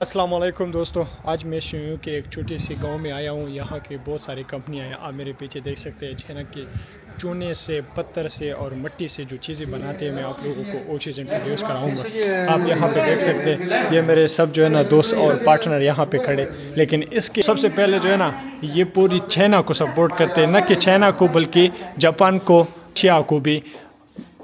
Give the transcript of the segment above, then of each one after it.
अस्सलाम वालेकुम दोस्तों। आज मैं शियों के एक छोटे से गांव में आया हूं। यहाँ के बहुत सारी कंपनियां हैं। आप मेरे पीछे देख सकते हैं छेना के चूने से, पत्थर से और मिट्टी से जो चीज़ें बनाते हैं, मैं आप लोगों को वो चीज़ इंट्रोड्यूस कराऊंगा। आप यहाँ पे देख सकते हैं, ये मेरे सब जो है ना दोस्त और पार्टनर यहाँ पे खड़े। लेकिन इसके सबसे पहले जो है ना, ये पूरी चाइना को सपोर्ट करते हैं, न कि चाइना को बल्कि जापान को, एशिया को भी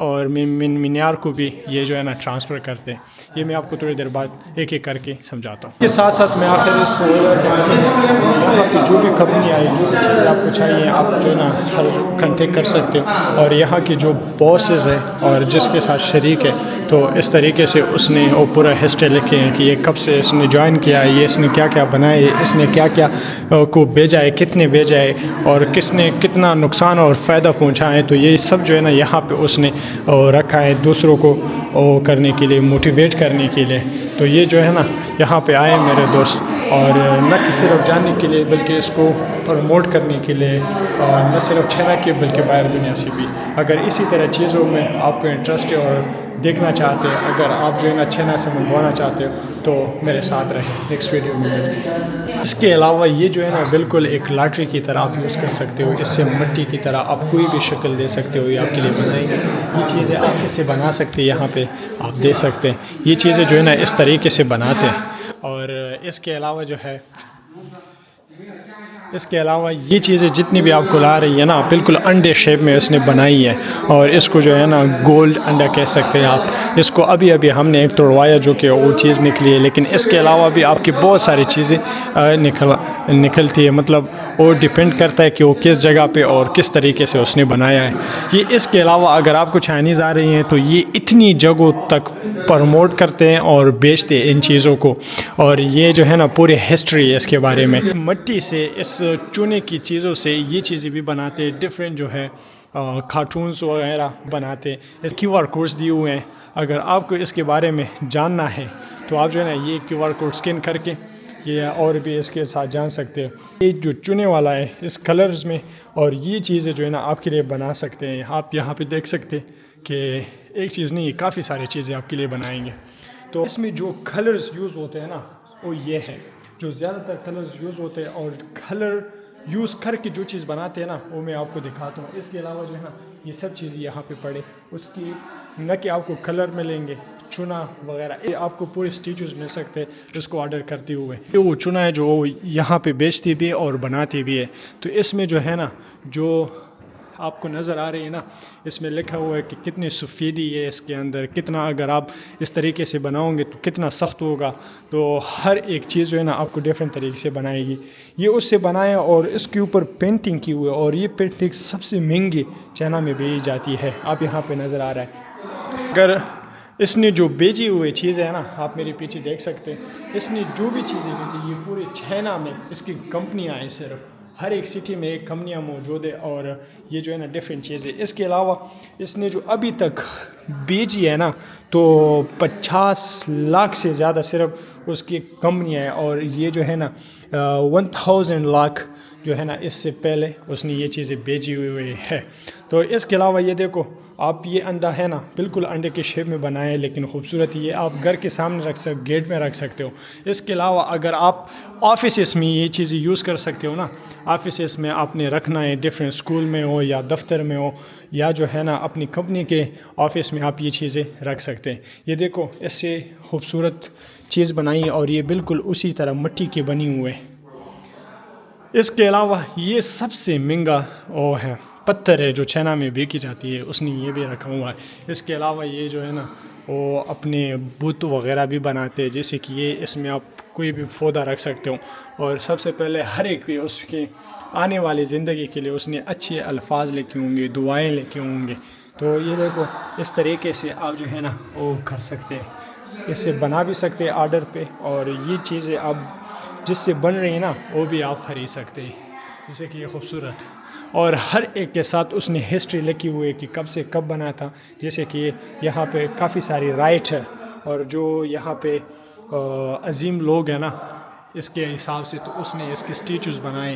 और मिनार को भी ये जो है ना ट्रांसफ़र करते हैं। ये मैं आपको थोड़ी देर बाद एक एक करके समझाता हूँ। इसके साथ साथ मैं आखिर इस वजह से यहाँ की जो भी कंपनी आई, जो भी चीज़ें आपको चाहिए, आप जो है ना हर कंटेक्ट कर सकते हो। और यहाँ की जो बॉसेस है और जिसके साथ शरीक है, तो इस तरीके से उसने वो पूरा हिस्ट्री लिखे हैं कि ये कब से इसने ज्वाइन किया है, ये इसने क्या क्या बनाया है, इसने क्या क्या को भेजा है, कितने भेजा है और किसने कितना नुकसान और फ़ायदा पहुँचा है। तो ये सब जो है ना यहाँ पे उसने रखा है दूसरों को करने के लिए, मोटिवेट करने के लिए। तो ये जो है ना यहाँ पे आए मेरे दोस्त, और न कि सिर्फ जानने के लिए बल्कि इसको प्रमोट करने के लिए, और न सिर्फ चाइना के बल्कि बाहर दुनिया से भी। अगर इसी तरह चीज़ों में आपको इंटरेस्ट है और देखना चाहते हैं, अगर आप जो है ना चाइना से मंगवाना चाहते हो, तो मेरे साथ रहें, नेक्स्ट वीडियो में मिलते हैं। इसके अलावा ये जो है ना बिल्कुल एक लॉटरी की तरह आप यूज़ कर सकते हो। इससे मिट्टी की तरह आप कोई भी शक्ल दे सकते हो, ये आपके लिए बनाएंगे। ये चीज़ें आप कैसे बना सकते हैं, यहाँ पे आप देख सकते हैं। ये चीज़ें जो है ना इस तरीके से बनाते हैं। और इसके अलावा जो है, इसके अलावा ये चीज़ें जितनी भी आपको ला रही है ना, बिल्कुल अंडे शेप में इसने बनाई है। और इसको जो है ना गोल्ड अंडा कह सकते हैं आप। इसको अभी अभी हमने एक तोड़वाया जो कि वो चीज़ निकली है, लेकिन इसके अलावा भी आपकी बहुत सारी चीज़ें निकलती है। मतलब वो डिपेंड करता है कि वो किस जगह पे और किस तरीके से उसने बनाया है ये। इसके अलावा अगर आपको चाइनीज़ आ रही हैं, तो ये इतनी जगहों तक प्रमोट करते हैं और बेचते हैं इन चीज़ों को। और ये जो है ना पूरी हिस्ट्री है इसके बारे में। मिट्टी से, इस चूने की चीज़ों से ये चीज़ें भी बनाते हैं। डिफरेंट जो है कार्टून्स वगैरह बनाते हैं। इस QR कोड्स दिए हुए हैं। अगर आपको इसके बारे में जानना है, तो आप जो है ना ये QR कोड स्कैन करके ये और भी इसके साथ जान सकते हो। ये जो चुने वाला है इस कलर्स में, और ये चीज़ें जो है ना आपके लिए बना सकते हैं। आप यहाँ पे देख सकते हैं कि एक चीज़ नहीं, काफ़ी सारी चीज़ें आपके लिए बनाएंगे। तो इसमें जो कलर्स यूज़ होते हैं ना, वो ये है, जो ज़्यादातर कलर्स यूज़ होते हैं। और कलर यूज़ करके जो चीज़ बनाते हैं ना, वो मैं आपको दिखाता हूँ। इसके अलावा जो है ना ये सब चीज़ें यहाँ पे पड़े, उसकी न कि आपको कलर मिलेंगे, चुना वगैरह, ये आपको पूरे स्टिचेस मिल सकते हैं इसको ऑर्डर करते हुए। ये वो चुना है जो यहाँ पे बेचती भी है और बनाती भी है। तो इसमें जो है ना, जो आपको नज़र आ रही है ना, इसमें लिखा हुआ है कि कितनी सफ़ेदी है इसके अंदर, कितना अगर आप इस तरीके से बनाओगे तो कितना सख्त होगा। तो हर एक चीज़ जो है ना आपको डिफरेंट तरीके से बनाएगी। ये उससे बनाया और इसके ऊपर पेंटिंग की हुई है। और ये पेंटिंग सबसे महंगी चाइना में बेची जाती है। आप यहाँ पे नज़र आ रहा है। अगर इसने जो बेची हुई चीज़ें है ना, आप मेरे पीछे देख सकते हैं, इसने जो भी चीज़ें बेची, ये पूरे चाइना में इसकी कंपनियाँ हैं। सिर्फ हर एक सिटी में एक कंपनियाँ मौजूद है। और ये जो है ना डिफरेंट चीज़ें। इसके अलावा इसने जो अभी तक बेची है ना, तो 50 लाख से ज़्यादा सिर्फ उसकी कंपनियाँ हैं। और ये जो है ना 1000 लाख जो है ना इससे पहले उसने ये चीज़ें बेची हुई है। तो इसके अलावा ये देखो आप, ये अंडा है ना बिल्कुल अंडे के शेप में बनाए हैं, लेकिन खूबसूरत ये आप घर के सामने रख सकते, गेट में रख सकते हो। इसके अलावा अगर आप ऑफिस में ये चीज़ें यूज़ कर सकते हो ना, ऑफिस में आपने रखना है, डिफरेंट स्कूल में हो या दफ्तर में हो, या जो है ना अपनी कंपनी के ऑफिस में आप ये चीज़ें रख सकते हैं। ये देखो इससे खूबसूरत चीज़ बनाई है, और ये बिल्कुल उसी तरह मिट्टी के बनी हुए। इसके अलावा ये सबसे महंगा वो है, पत्थर है जो चाइना में बेची जाती है, उसने ये भी रखा हुआ है। इसके अलावा ये जो है ना वो अपने बुत वगैरह भी बनाते हैं, जैसे कि ये, इसमें आप कोई भी पौधा रख सकते हो। और सबसे पहले हर एक भी उसके आने वाली ज़िंदगी के लिए उसने अच्छे अल्फाज लिखे होंगे, दुआएं लिखे होंगे। तो ये देखो इस तरीके से आप जो है ना वो कर सकते हैं, इससे बना भी सकते हैं ऑर्डर पे। और ये चीज़ें आप जिससे बन रही है ना, वो भी आप खरीद सकते हैं, जैसे कि ये खूबसूरत। और हर एक के साथ उसने हिस्ट्री लिखी हुई है कि कब से कब बना था। जैसे कि यहाँ पे काफ़ी सारी राइट है, और जो यहाँ पे अजीम लोग हैं ना, इसके हिसाब से तो उसने इसके स्टैचूज़ बनाए।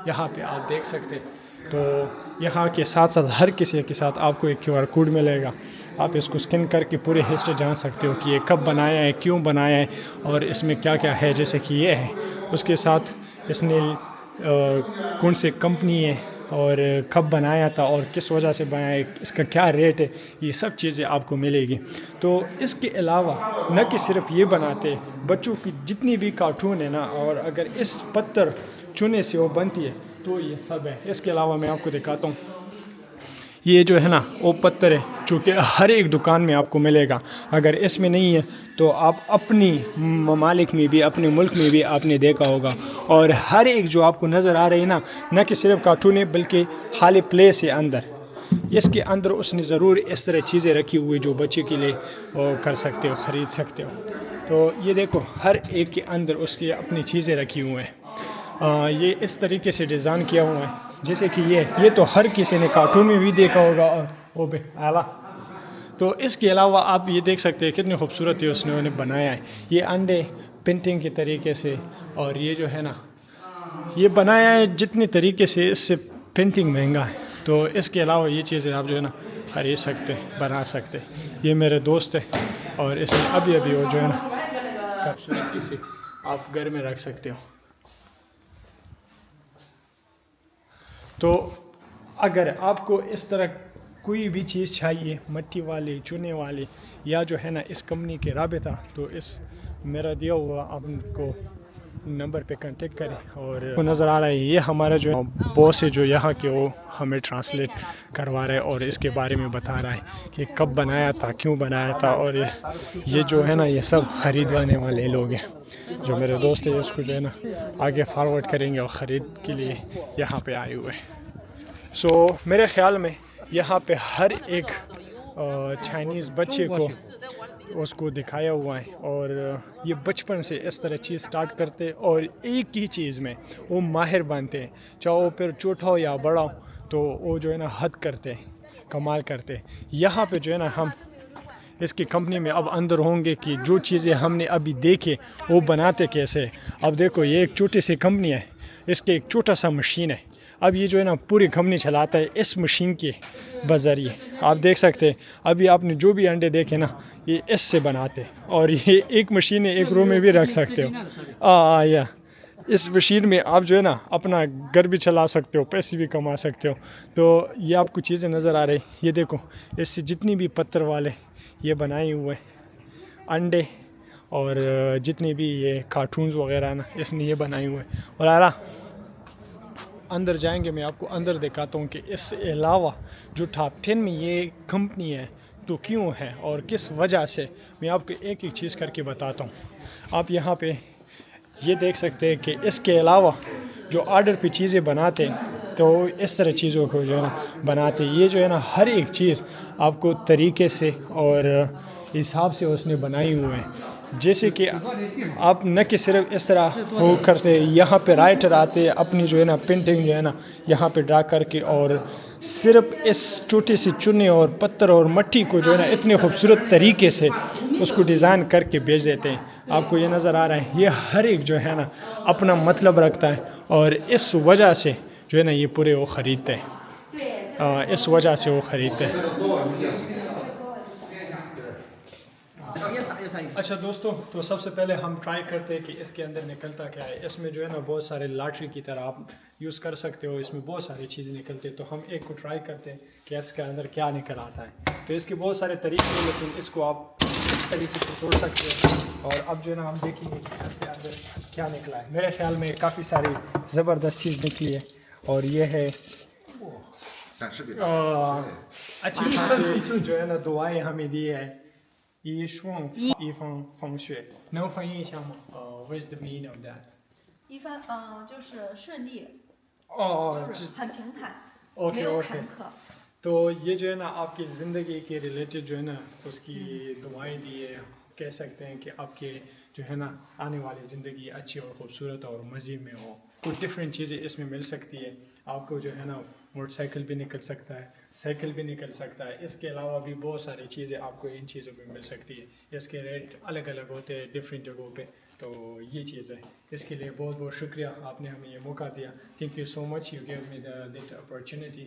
यहाँ पे आप देख सकते हैं तो यहाँ के साथ साथ हर किसी के साथ आपको एक QR कोड मिलेगा। आप इसको स्कैन करके पूरे हिस्ट्री जान सकते हो कि ये कब बनाया है, क्यों बनाया है और इसमें क्या क्या है। जैसे कि ये है, उसके साथ इसने कौन सी कंपनी है और कब बनाया था और किस वजह से बनाया है, इसका क्या रेट है, ये सब चीज़ें आपको मिलेगी। तो इसके अलावा न कि सिर्फ ये बनाते, बच्चों की जितनी भी कार्टून है ना, और अगर इस पत्थर चूने से वो बनती है तो ये सब है। इसके अलावा मैं आपको दिखाता हूँ, ये जो है ना वो पत्थर है जो कि हर एक दुकान में आपको मिलेगा। अगर इसमें नहीं है तो आप अपनी ममालिक में भी, अपने मुल्क में भी आपने देखा होगा। और हर एक जो आपको नज़र आ रही है ना, न कि सिर्फ कार्टून है बल्कि खाली प्लेस है अंदर, इसके अंदर उसने ज़रूर इस तरह चीज़ें रखी हुई जो बच्चे के लिए वो कर सकते हो, ख़रीद सकते हो। तो ये देखो, हर एक के अंदर उसकी अपनी चीज़ें रखी हुई हैं। ये इस तरीके से डिज़ाइन किया हुआ है जैसे कि ये तो हर किसी ने कार्टून में भी देखा होगा। और वो भी आला, तो इसके अलावा आप ये देख सकते हैं कितनी खूबसूरत है उसने उन्हें बनाया है। ये अंडे पेंटिंग के तरीके से, और ये जो है ना ये बनाया है जितने तरीके से, इससे पेंटिंग महंगा है। तो इसके अलावा ये चीज़ें आप जो है ना खरीद सकते, बना सकते। ये मेरे दोस्त है और इसमें अभी वो जो है ना खूबसूरती से आप घर में रख सकते हो। तो अगर आपको इस तरह कोई भी चीज़ चाहिए, मिट्टी वाली, चूने वाली, या जो है ना इस कंपनी के राबिता, तो इस मेरा दिया हुआ आपको नंबर पे कांटेक्ट करें। और वो नज़र आ रहा है, ये हमारा जो बॉस है जो यहाँ के, वो हमें ट्रांसलेट करवा रहा है और इसके बारे में बता रहा है कि कब बनाया था, क्यों बनाया था। और ये जो है ना ये सब ख़रीदवाने वाले लोग हैं। जो मेरे दोस्त है इसको जो है ना आगे फॉरवर्ड करेंगे और ख़रीद के लिए यहाँ पे आए हुए हैं। सो मेरे ख़्याल में यहाँ पे हर एक चाइनीज़ बच्चे को उसको दिखाया हुआ है, और ये बचपन से इस तरह चीज़ स्टार्ट करते और एक ही चीज़ में वो माहिर बनते हैं, चाहे वो फिर छोटा हो या बड़ा हो, तो वो जो है ना हद करते हैं, कमाल करते हैं। यहाँ पे जो है ना हम इसकी कंपनी में अब अंदर होंगे कि जो चीज़ें हमने अभी देखे वो बनाते कैसे। अब देखो, ये एक छोटी सी कंपनी है, इसके एक छोटा सा मशीन है। अब ये जो है ना पूरी कंपनी चलाता है इस मशीन के बज़रिए। आप देख सकते हैं अभी आपने जो भी अंडे देखे ना, ये इससे बनाते हैं। और ये एक मशीन है, एक रूम में भी रख सकते हो। या इस मशीन में आप जो है ना अपना घर भी चला सकते हो, पैसे भी कमा सकते हो। तो ये आपको चीज़ें नज़र आ रही, ये देखो, इससे जितनी भी पत्थर वाले ये बनाए हुए अंडे और जितनी भी ये कार्टून्स वगैरह ना, इसने ये बनाए हुए। और आला अंदर जाएंगे, मैं आपको अंदर दिखाता हूँ कि इससे अलावा जो टॉप 10 में ये कंपनी है तो क्यों है और किस वजह से, मैं आपको एक एक चीज़ करके बताता हूँ। आप यहाँ पे ये देख सकते हैं कि इसके अलावा जो ऑर्डर पे चीज़ें बनाते हैं तो इस तरह चीज़ों को जो है ना बनाते हैं। ये जो है ना हर एक चीज़ आपको तरीके से और हिसाब से उसने बनाई हुए हैं। जैसे कि आप न कि सिर्फ इस तरह वो करते, यहाँ पे राइटर आते अपनी जो है ना पेंटिंग जो है ना यहाँ पे ड्रा करके, और सिर्फ इस छोटे से चुने और पत्थर और मिट्टी को जो है ना इतने खूबसूरत तरीके से उसको डिज़ाइन करके भेज देते हैं। आपको ये नज़र आ रहा है, ये हर एक जो है ना अपना मतलब रखता है, और इस वजह से जो है ना ये पूरे वो ख़रीदते हैं, इस वजह से वो ख़रीदते हैं। अच्छा दोस्तों, तो सबसे पहले हम ट्राई करते हैं कि इसके अंदर निकलता क्या है। इसमें जो है ना बहुत सारे लॉटरी की तरह आप यूज़ कर सकते हो, इसमें बहुत सारी चीज़ें निकलती हैं। तो हम एक को ट्राई करते हैं कि इसके अंदर क्या निकल आता है। तो इसके बहुत सारे तरीके हैं, लेकिन इसको आप इस तरीके से तोड़ सकते हैं। और अब जो है ना हम देखेंगे कि इसके अंदर क्या निकला है। मेरे ख्याल में काफ़ी सारी ज़बरदस्त चीज़ निकली है, और ये है अच्छी खासी जो है ना दुआएँ हमें दी है। 一顺一方风雪，能翻译一下吗？What's the meaning of that？ 就是顺利，就是很平坦，没 OK 有 OK。坎坷。तो ये जो है ना आपकी ज़िंदगी के रिलेटेड जो है ना उसकी दुआएं दी है। कह सकते हैं कि आपके जो है ना आने वाली ज़िंदगी अच्छी और ख़ूबसूरत और मज़े में हो। कुछ डिफरेंट चीज़ें इसमें मिल सकती है आपको, जो है ना मोटरसाइकिल भी निकल सकता है, साइकिल भी निकल सकता है। इसके अलावा भी बहुत सारी चीज़ें आपको इन चीज़ों पे मिल सकती है। इसके रेट अलग अलग होते हैं डिफरेंट जगहों पे। तो ये चीज़ है, इसके लिए बहुत बहुत शुक्रिया, आपने हमें ये मौका दिया। Thank you so much, you give me that opportunity.